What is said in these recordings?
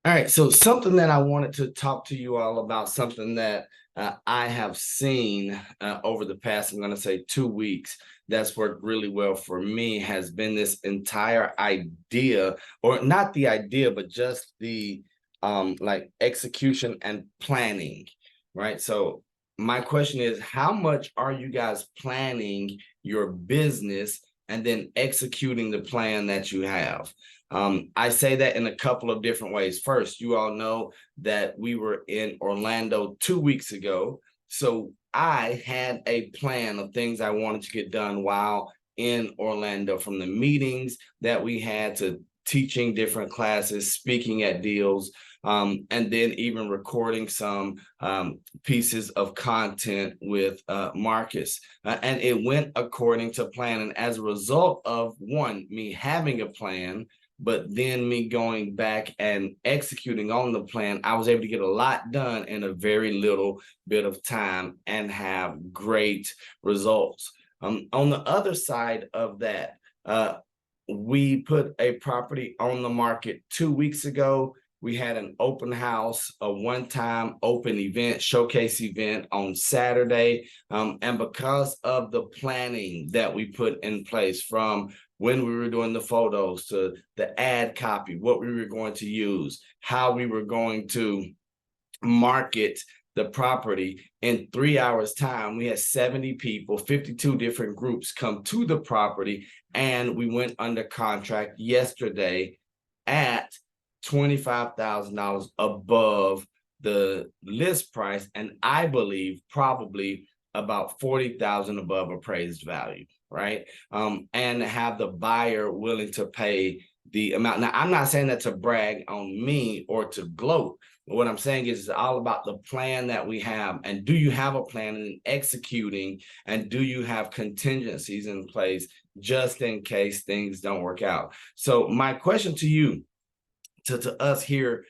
All right, so something that I wanted to talk to you all about, something that I have seen over the past, I'm going to say 2 weeks, that's worked really well for me has been this entire idea, or not the idea, but just the like execution and planning, right? So my question is, how much are you guys planning your business and then executing the plan that you have? I say that in a couple of different ways. First, you all know that we were in Orlando 2 weeks ago. So I had a plan of things I wanted to get done while in Orlando, from the meetings that we had to teaching different classes, speaking at deals, and then even recording some pieces of content with Marcus. And it went according to plan. And as a result of one, me having a plan, but then me going back and executing on the plan, I was able to get a lot done in a very little bit of time and have great results. On the other side of that, we put a property on the market 2 weeks ago. We had an open house, a one-time open event, showcase event on Saturday. And because of the planning that we put in place, from when we were doing the photos to the ad copy, what we were going to use, how we were going to market the property, in 3 hours time, we had 70 people, 52 different groups come to the property, and we went under contract yesterday at $25,000 above the list price, and I believe probably about 40,000 above appraised value, right? And have the buyer willing to pay the amount. Now, I'm not saying that to brag on me or to gloat. What I'm saying is, it's all about the plan that we have. And do you have a plan and executing? And do you have contingencies in place just in case things don't work out? So my question to you, to us here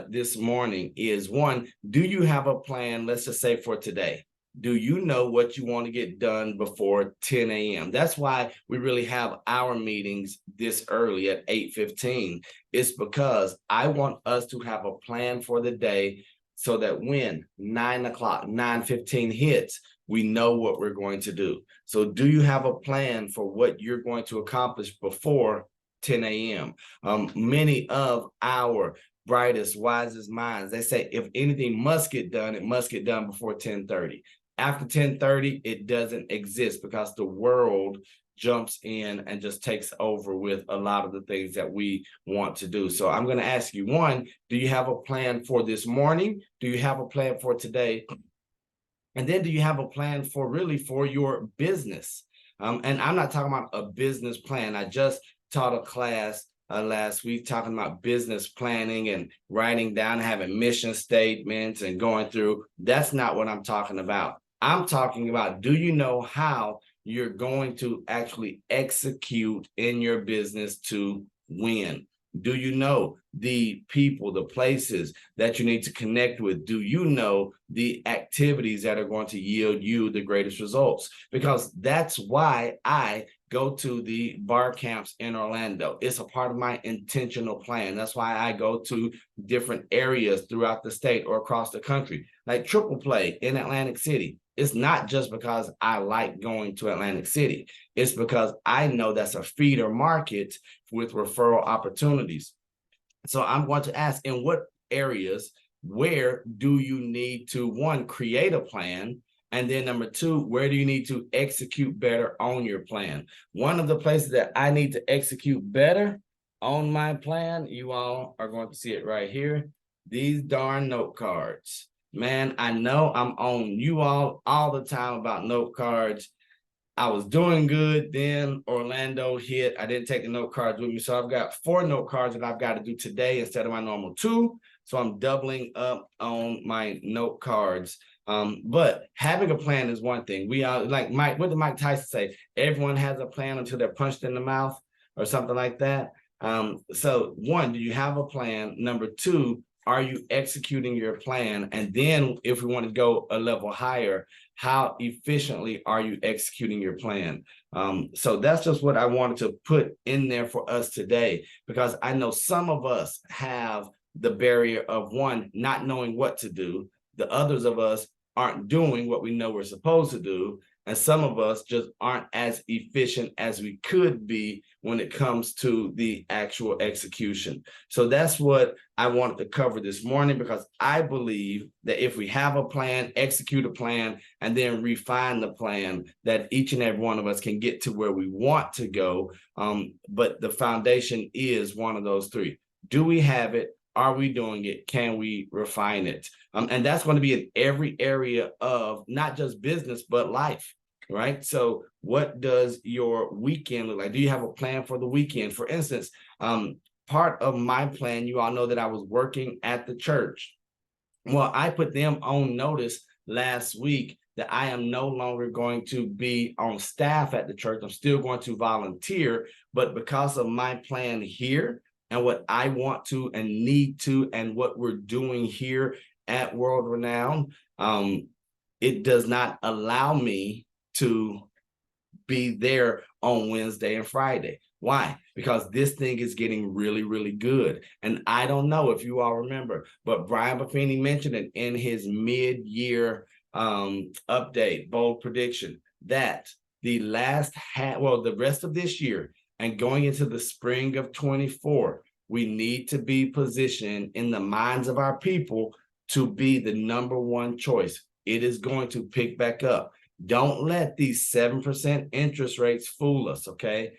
this morning is, one, do you have a plan? Let's just say for today. Do you know what you want to get done before 10 a.m.? That's why we really have our meetings this early at 8:15. It's because I want us to have a plan for the day, so that when 9 o'clock, 9:15 hits, we know what we're going to do. So do you have a plan for what you're going to accomplish before 10 a.m.? Many of our brightest, wisest minds, they say if anything must get done, it must get done before 10:30. After 10:30, it doesn't exist, because the world jumps in and just takes over with a lot of the things that we want to do. So I'm going to ask you, one, do you have a plan for this morning? Do you have a plan for today? And then do you have a plan for really for your business? And I'm not talking about a business plan. I just taught a class last week talking about business planning and writing down, having mission statements and going through. That's not what I'm talking about. I'm talking about, do you know how you're going to actually execute in your business to win? Do you know the people, the places that you need to connect with? Do you know the activities that are going to yield you the greatest results? Because that's why I go to the bar camps in Orlando. It's a part of my intentional plan. That's why I go to different areas throughout the state or across the country, like Triple Play in Atlantic City. It's not just because I like going to Atlantic City. It's because I know that's a feeder market with referral opportunities. So I'm going to ask, in what areas, where do you need to, one, create a plan? And then number two, where do you need to execute better on your plan? One of the places that I need to execute better on my plan, you all are going to see it right here, these darn note cards. Man, I know I'm on you all the time about note cards. I was doing good, then Orlando hit. I didn't take the note cards with me. So I've got 4 note cards that I've got to do today instead of my normal 2. So I'm doubling up on my note cards. But having a plan is one thing. We are like Mike, what did Mike Tyson say? Everyone has a plan until they're punched in the mouth or something like that. So one, do you have a plan? Number two, are you executing your plan? And then if we want to go a level higher, how efficiently are you executing your plan? So that's just what I wanted to put in there for us today, because I know some of us have the barrier of one, not knowing what to do. The others of us aren't doing what we know we're supposed to do. And some of us just aren't as efficient as we could be when it comes to the actual execution. So that's what I wanted to cover this morning, because I believe that if we have a plan, execute a plan, and then refine the plan, that each and every one of us can get to where we want to go. But the foundation is one of those three. Do we have it? Are we doing it? Can we refine it? And that's going to be in every area of not just business, but life, right? So what does your weekend look like? Do you have a plan for the weekend? For instance, part of my plan, you all know that I was working at the church. Well, I put them on notice last week that I am no longer going to be on staff at the church. I'm still going to volunteer, but because of my plan here and what I want to and need to, and what we're doing here at World Renowned, it does not allow me to be there on Wednesday and Friday. Why? Because this thing is getting really, really good. And I don't know if you all remember, but Brian Buffini mentioned it in his mid-year update, bold prediction, that the the rest of this year and going into the spring of 24, we need to be positioned in the minds of our people to be the number one choice. It is going to pick back up. Don't let these 7% interest rates fool us, okay?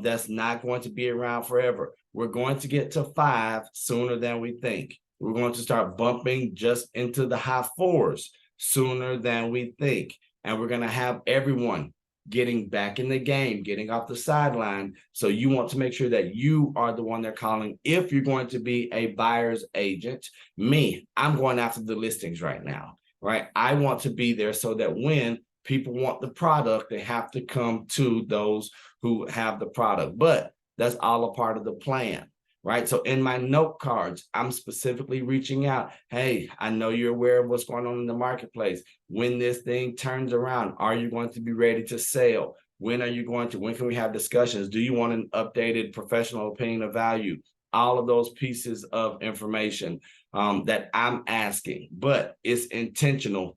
That's not going to be around forever. We're going to get to 5 sooner than we think. We're going to start bumping just into the high 4s sooner than we think. And we're going to have everyone getting back in the game, getting off the sideline. So you want to make sure that you are the one they're calling. If you're going to be a buyer's agent, I'm going after the listings right now, right? I want to be there so that when people want the product, they have to come to those who have the product. But that's all a part of the plan, right? So in my note cards, I'm specifically reaching out. Hey, I know you're aware of what's going on in the marketplace. When this thing turns around, are you going to be ready to sell? When can we have discussions? Do you want an updated professional opinion of value? All of those pieces of information that I'm asking, but it's intentional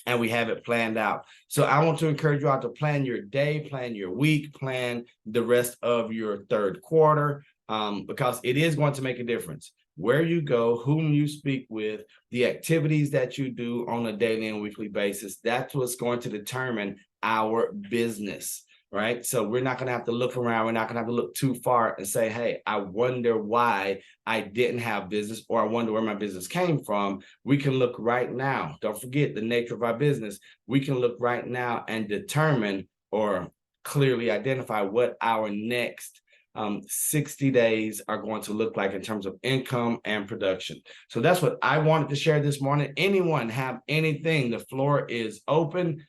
and we have it planned out. So I want to encourage you all to plan your day, plan your week, plan the rest of your third quarter, because it is going to make a difference. Where you go, whom you speak with, the activities that you do on a daily and weekly basis, that's what's going to determine our business, right? So we're not going to have to look around. We're not going to have to look too far and say, hey, I wonder why I didn't have business, or I wonder where my business came from. We can look right now. Don't forget the nature of our business. We can look right now and determine or clearly identify what our next 60 days are going to look like in terms of income and production. So that's what I wanted to share this morning. Anyone have anything? The floor is open.